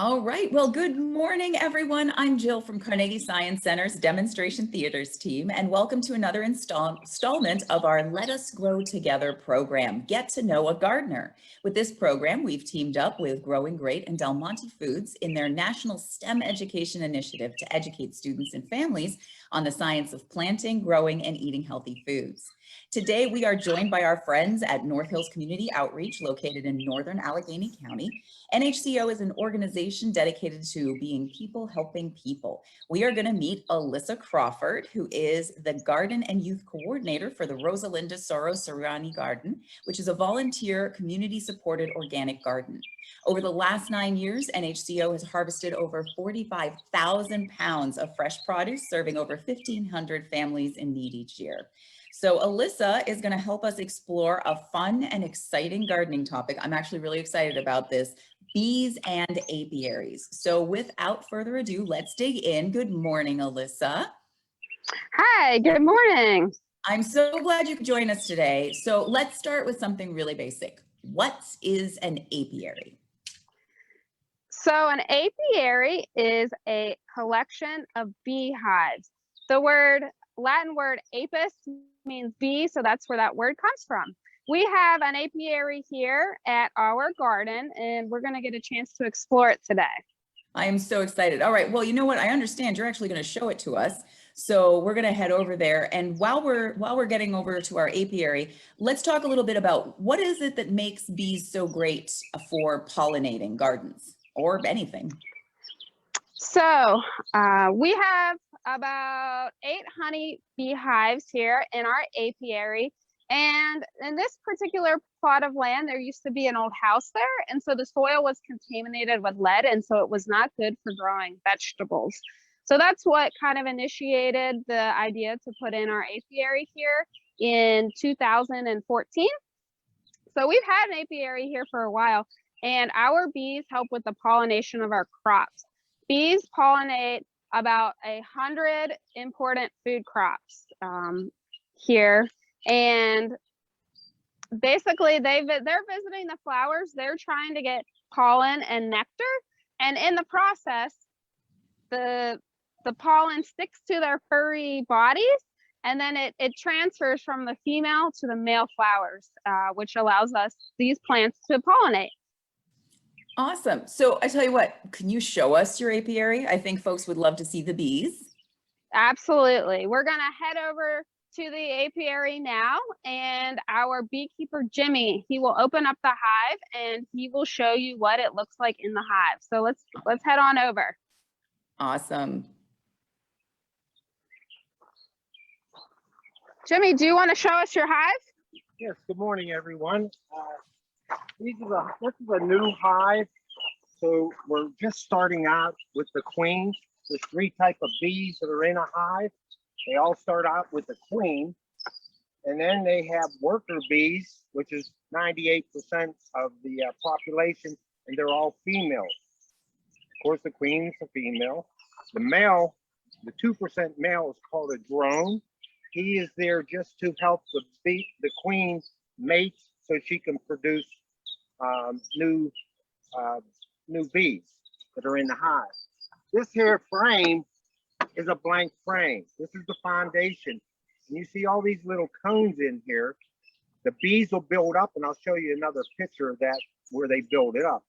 All right. Well, good morning, everyone. I'm Jill from Carnegie Science Center's Demonstration Theaters team, and welcome to another installment of our Let Us Grow Together program, Get to Know a Gardener. With this program, we've teamed up with GrowingGreat and Del Monte Foods in their National STEM Education Initiative to educate students and families on the science of planting, growing, and eating healthy foods. Today, we are joined by our friends at North Hills Community Outreach, located in northern Allegheny County. NHCO is an organization dedicated to being people helping people. We are going to meet Alyssa Crawford, who is the Garden and Youth Coordinator for the Rosalinda Soros Soriani Garden, which is a volunteer community-supported organic garden. Over the last 9 years, NHCO has harvested over 45,000 pounds of fresh produce, serving over 1,500 families in need each year. So Alyssa is going to help us explore a fun and exciting gardening topic. I'm actually really excited about this: bees and apiaries. So without further ado, let's dig in. Good morning, Alyssa. Hi, good morning. I'm so glad you could join us today. So let's start with something really basic. What is an apiary? So an apiary is a collection of beehives. The Latin word apis means bee, so that's where that word comes from. We have an apiary here at our garden, and we're going to get a chance to explore it today. I am so excited. All right. Well, you know what? I understand you're actually going to show it to us. So we're going to head over there. And while we're getting over to our apiary, let's talk a little bit about what is it that makes bees so great for pollinating gardens or anything. So we have about 8 honey beehives here in our apiary. And in this particular plot of land, there used to be an old house there. And so the soil was contaminated with lead. And so it was not good for growing vegetables. So that's what kind of initiated the idea to put in our apiary here in 2014. So we've had an apiary here for a while, and our bees help with the pollination of our crops. Bees pollinate about 100 important food crops here. And basically they're visiting the flowers. They're trying to get pollen and nectar. And in the process, the pollen sticks to their furry bodies, and then it transfers from the female to the male flowers, which allows these plants to pollinate. Awesome. So I tell you what, can you show us your apiary? I think folks would love to see the bees. Absolutely. We're going to head over to the apiary now, and our beekeeper Jimmy, he will open up the hive and he will show you what it looks like in the hive. So let's head on over. Awesome. Jimmy, do you want to show us your hive? Yes, good morning, everyone. This is a new hive. So we're just starting out with the queens. There's 3 types of bees that are in a hive. They all start out with the queen, and then they have worker bees, which is 98% of the population, and they're all females. Of course, the queen is a female. The male, the 2% male, is called a drone. He is there just to help the queen mate so she can produce new bees that are in the hive. This here frame is a blank frame. This is the foundation. And you see all these little cones in here. The bees will build up, and I'll show you another picture of that where they build it up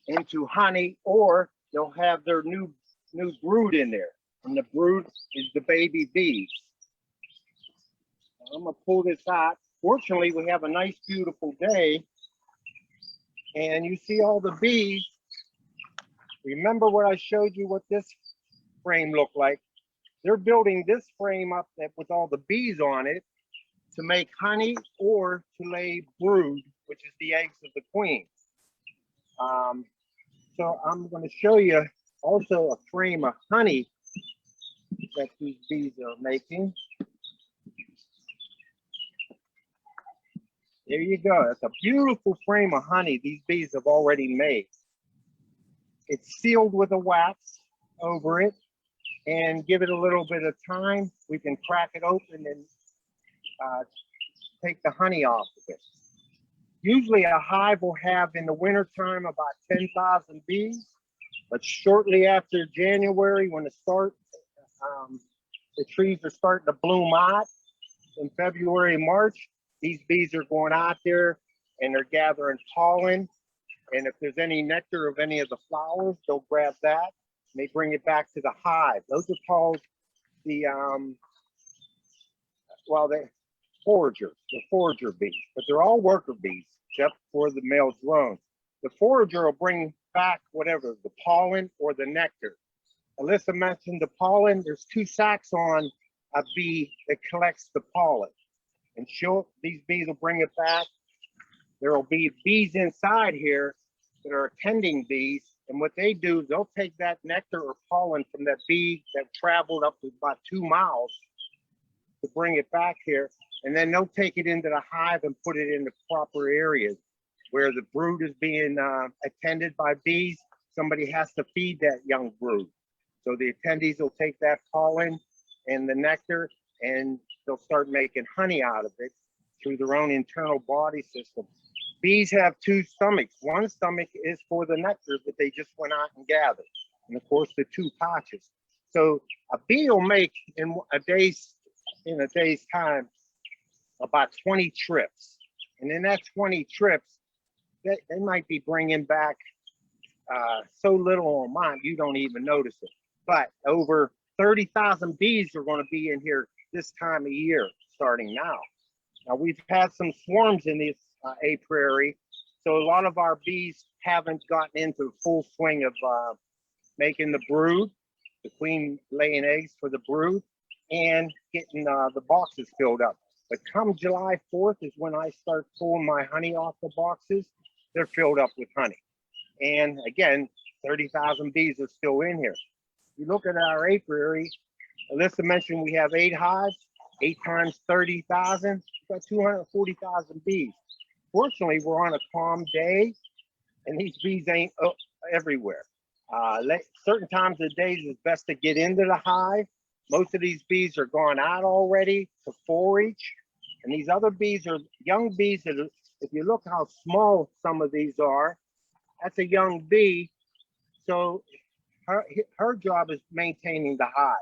into honey, or they'll have their new brood in there. And the brood is the baby bees. I'm gonna pull this out. Fortunately, we have a nice, beautiful day. And you see all the bees. Remember what I showed you what this frame looked like? They're building this frame up with all the bees on it to make honey or to lay brood, which is the eggs of the queen. So I'm going to show you also a frame of honey that these bees are making. There you go. That's a beautiful frame of honey these bees have already made. It's sealed with a wax over it, and give it a little bit of time. We can crack it open and take the honey off of it. Usually a hive will have in the wintertime about 10,000 bees, but shortly after January, when the trees are starting to bloom out in February, March, these bees are going out there and they're gathering pollen. And if there's any nectar of any of the flowers, they'll grab that and they bring it back to the hive. Those are called the forager bees, but they're all worker bees except for the male drones. The forager will bring back whatever, the pollen or the nectar. Alyssa mentioned the pollen. There's 2 sacks on a bee that collects the pollen. And these bees will bring it back. There will be bees inside here that are attending bees. And what they do is they'll take that nectar or pollen from that bee that traveled up to about 2 miles to bring it back here. And then they'll take it into the hive and put it in the proper areas where the brood is being attended by bees. Somebody has to feed that young brood. So the attendees will take that pollen and the nectar and they'll start making honey out of it through their own internal body system. Bees have 2 stomachs. One stomach is for the nectar that they just went out and gathered. And of course the 2 pouches. So a bee will make in a day's time about 20 trips. And in that 20 trips, they might be bringing back so little amount you don't even notice it. But over 30,000 bees are going to be in here this time of year, starting now. Now we've had some swarms in this apiary, so a lot of our bees haven't gotten into full swing of making the brood, the queen laying eggs for the brood, and getting the boxes filled up. But come July 4th is when I start pulling my honey off the boxes. They're filled up with honey. And again, 30,000 bees are still in here. You look at our apiary, Alyssa mentioned we have 8 hives, 8 times 30,000, we've got 240,000 bees. Fortunately, we're on a calm day and these bees ain't everywhere. Certain times of the days it's best to get into the hive. Most of these bees are gone out already to forage. And these other bees are young bees that, if you look how small some of these are, that's a young bee. So her job is maintaining the hive.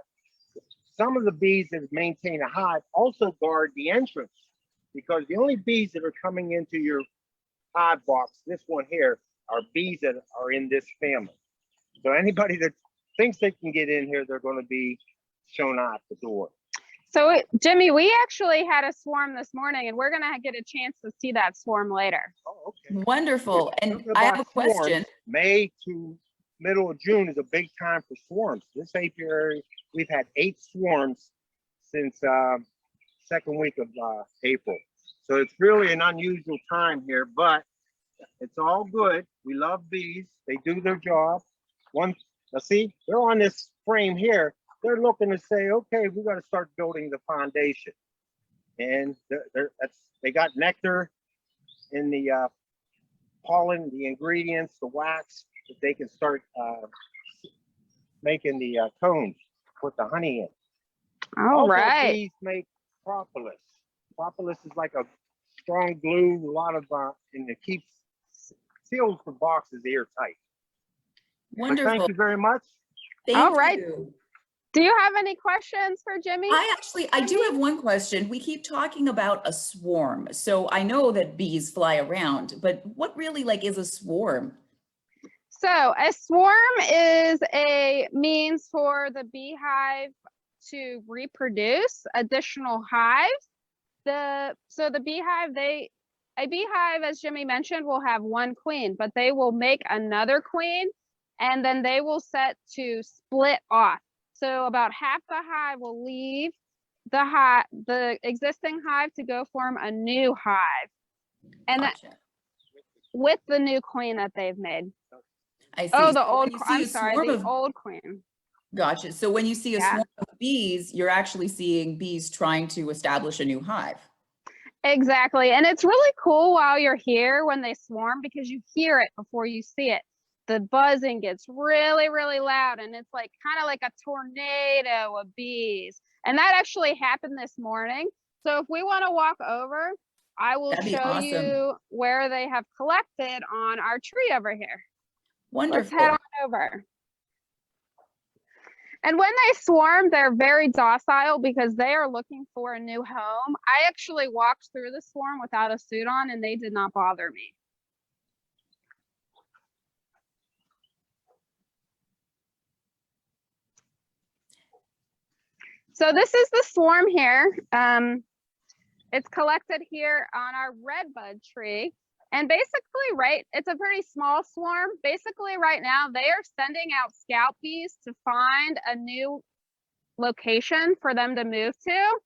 Some of the bees that maintain a hive also guard the entrance, because the only bees that are coming into your hive box, this one here, are bees that are in this family. So anybody that thinks they can get in here, they're going to be shown out the door. So Jimmy, we actually had a swarm this morning and we're going to get a chance to see that swarm later. Oh, okay. Wonderful. And I have a question. May to middle of June is a big time for swarms. This apiary, we've had 8 swarms since second week of April. So it's really an unusual time here, but it's all good. We love bees. They do their job. Now see, they're on this frame here. They're looking to say, okay, we got to start building the foundation. And they got nectar in the pollen, the ingredients, the wax, that they can start making the cones, put the honey in. All right. Bees make propolis. Propolis is like a strong glue, a lot of, and it seals the boxes airtight. Wonderful. But thank you very much. All right. You. Do you have any questions for Jimmy? I do have one question. We keep talking about a swarm. So I know that bees fly around, but what really is a swarm? So a swarm is a means for the beehive to reproduce additional hives. A beehive, as Jimmy mentioned, will have 1 queen, but they will make another queen and then they will set to split off. So about half the hive will leave the existing hive to go form a new hive, and Gotcha. with the new queen that they've made. I see. Oh, the old queen. Gotcha. So when you see a swarm of bees, you're actually seeing bees trying to establish a new hive. Exactly. And it's really cool while you're here when they swarm, because you hear it before you see it. The buzzing gets really, really loud, and it's kind of like a tornado of bees. And that actually happened this morning. So if we want to walk over, I will That'd be show awesome. you where they have collected on our tree over here. Let's Wonderful. head on over. And when they swarm, they're very docile because they are looking for a new home. I actually walked through the swarm without a suit on and they did not bother me. So this is the swarm here. It's collected here on our redbud tree. And basically, right, it's a pretty small swarm. Basically, right now, they are sending out scout bees to find a new location for them to move to.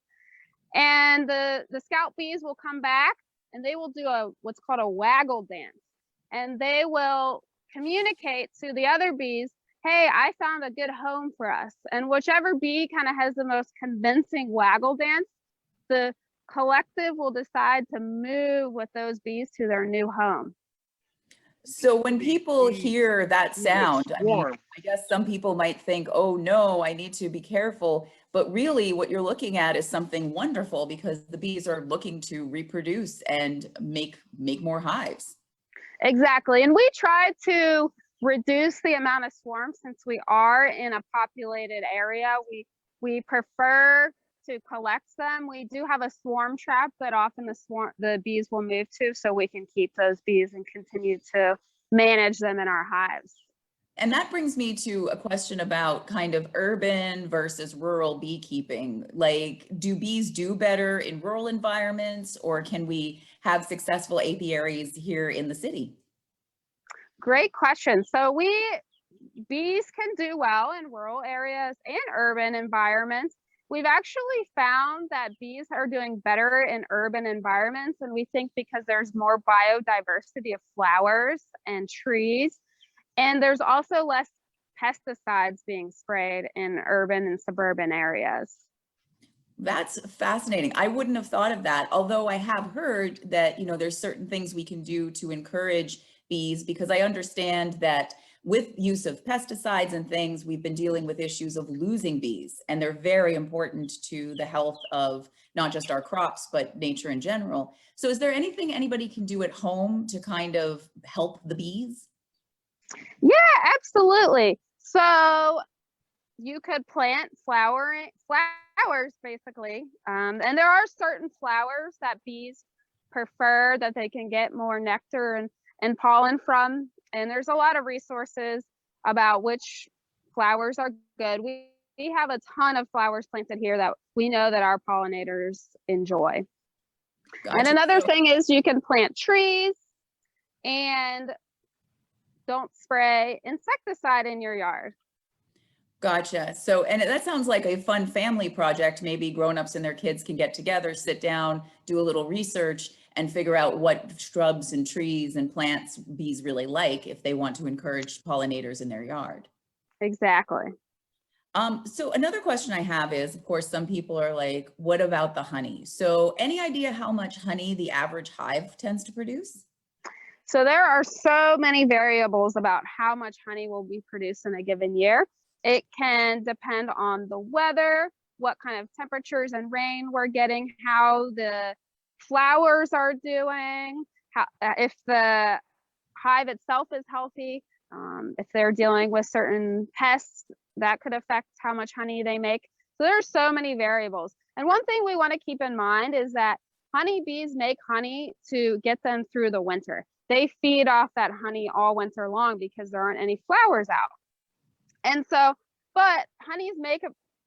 And the scout bees will come back and they will do what's called a waggle dance. And they will communicate to the other bees, hey, I found a good home for us. And whichever bee kind of has the most convincing waggle dance, the collective will decide to move with those bees to their new home. So when people hear that sound, I mean, I guess some people might think, oh no, I need to be careful. But really what you're looking at is something wonderful because the bees are looking to reproduce and make more hives. Exactly. And we try to reduce the amount of swarms since we are in a populated area. We prefer to collect them. We do have a swarm trap that often the bees will move to, so we can keep those bees and continue to manage them in our hives. And that brings me to a question about kind of urban versus rural beekeeping. Like, do bees do better in rural environments, or can we have successful apiaries here in the city? Great question. So bees can do well in rural areas and urban environments. We've actually found that bees are doing better in urban environments, and we think because there's more biodiversity of flowers and trees, and there's also less pesticides being sprayed in urban and suburban areas. That's fascinating. I wouldn't have thought of that, although I have heard that, you know, there's certain things we can do to encourage bees, because I understand that with use of pesticides and things, we've been dealing with issues of losing bees, and they're very important to the health of not just our crops, but nature in general. So is there anything anybody can do at home to kind of help the bees? Yeah, absolutely. So you could plant flowers basically. And there are certain flowers that bees prefer that they can get more nectar and pollen from. And there's a lot of resources about which flowers are good. We have a ton of flowers planted here that we know that our pollinators enjoy. Gotcha. And another thing is you can plant trees and don't spray insecticide in your yard. Gotcha. So, and that sounds like a fun family project. Maybe grown-ups and their kids can get together, sit down, do a little research, and figure out what shrubs and trees and plants bees really like if they want to encourage pollinators in their yard. Exactly. So another question I have is, of course, some people are like, what about the honey? So any idea how much honey the average hive tends to produce? So there are so many variables about how much honey will be produced in a given year. It can depend on the weather, what kind of temperatures and rain we're getting, how the flowers are doing, if the hive itself is healthy, if they're dealing with certain pests that could affect how much honey they make. So there's so many variables. And one thing we want to keep in mind is that honeybees make honey to get them through the winter. They feed off that honey all winter long because there aren't any flowers out. And so, but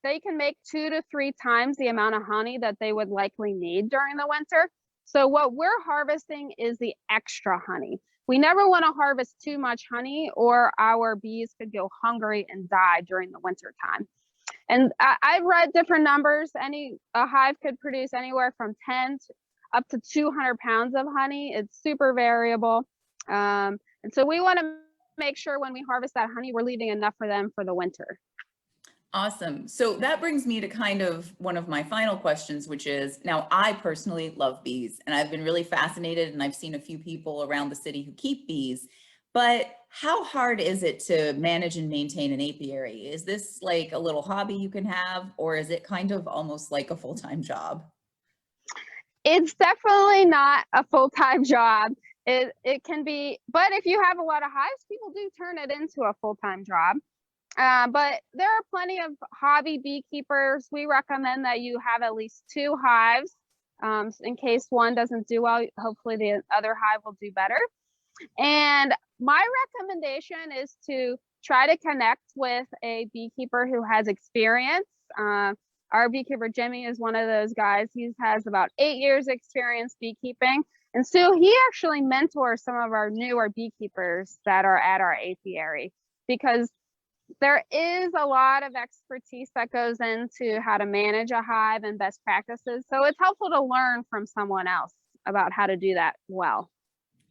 they can make 2 to 3 times the amount of honey that they would likely need during the winter. So what we're harvesting is the extra honey. We never want to harvest too much honey or our bees could go hungry and die during the winter time. And I've read different numbers. A hive could produce anywhere from 10 to up to 200 pounds of honey. It's super variable. And so we want to make sure when we harvest that honey, we're leaving enough for them for the winter. Awesome. So that brings me to kind of one of my final questions, which is, now I personally love bees and I've been really fascinated and I've seen a few people around the city who keep bees, but how hard is it to manage and maintain an apiary? Is this like a little hobby you can have, or is it kind of almost like a full-time job? It's definitely not a full-time job. It can be, but if you have a lot of hives, people do turn it into a full-time job. But there are plenty of hobby beekeepers. We recommend that you have at least 2 hives in case one doesn't do well. Hopefully the other hive will do better. And my recommendation is to try to connect with a beekeeper who has experience. Our beekeeper, Jimmy, is one of those guys. He has about 8 years experience beekeeping. And so he actually mentors some of our newer beekeepers that are at our apiary, because there is a lot of expertise that goes into how to manage a hive and best practices. So it's helpful to learn from someone else about how to do that well.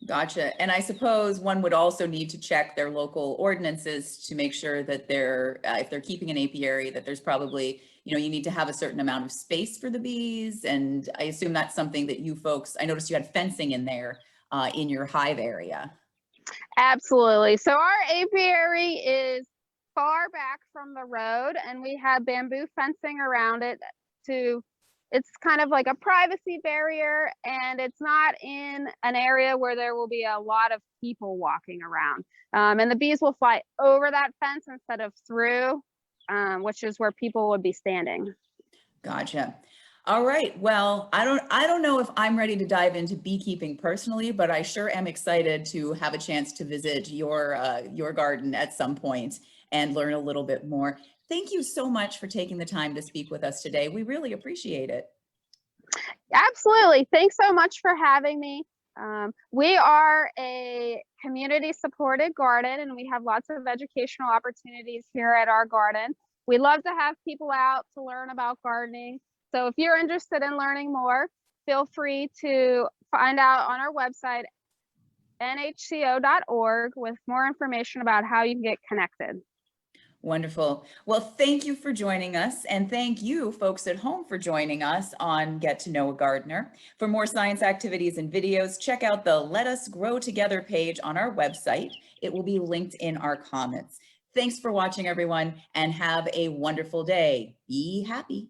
Gotcha. And I suppose one would also need to check their local ordinances to make sure that they're, if they're keeping an apiary, that there's probably, you need to have a certain amount of space for the bees. And I assume that's something that you folks, I noticed you had fencing in there in your hive area. Absolutely. So our apiary is far back from the road, and we have bamboo fencing around it it's kind of like a privacy barrier, and it's not in an area where there will be a lot of people walking around. And the bees will fly over that fence instead of through, which is where people would be standing. Gotcha. All right. Well, I don't know if I'm ready to dive into beekeeping personally, but I sure am excited to have a chance to visit your garden at some point and learn a little bit more. Thank you so much for taking the time to speak with us today. We really appreciate it. Absolutely. Thanks so much for having me. We are a community supported garden, and we have lots of educational opportunities here at our garden. We love to have people out to learn about gardening. So if you're interested in learning more, feel free to find out on our website, nhco.org, with more information about how you can get connected. Wonderful. Well, thank you for joining us, and thank you folks at home for joining us on Get to Know a Gardener. For more science activities and videos, check out the Let Us Grow Together page on our website. It will be linked in our comments. Thanks for watching, everyone, and have a wonderful day. Be happy.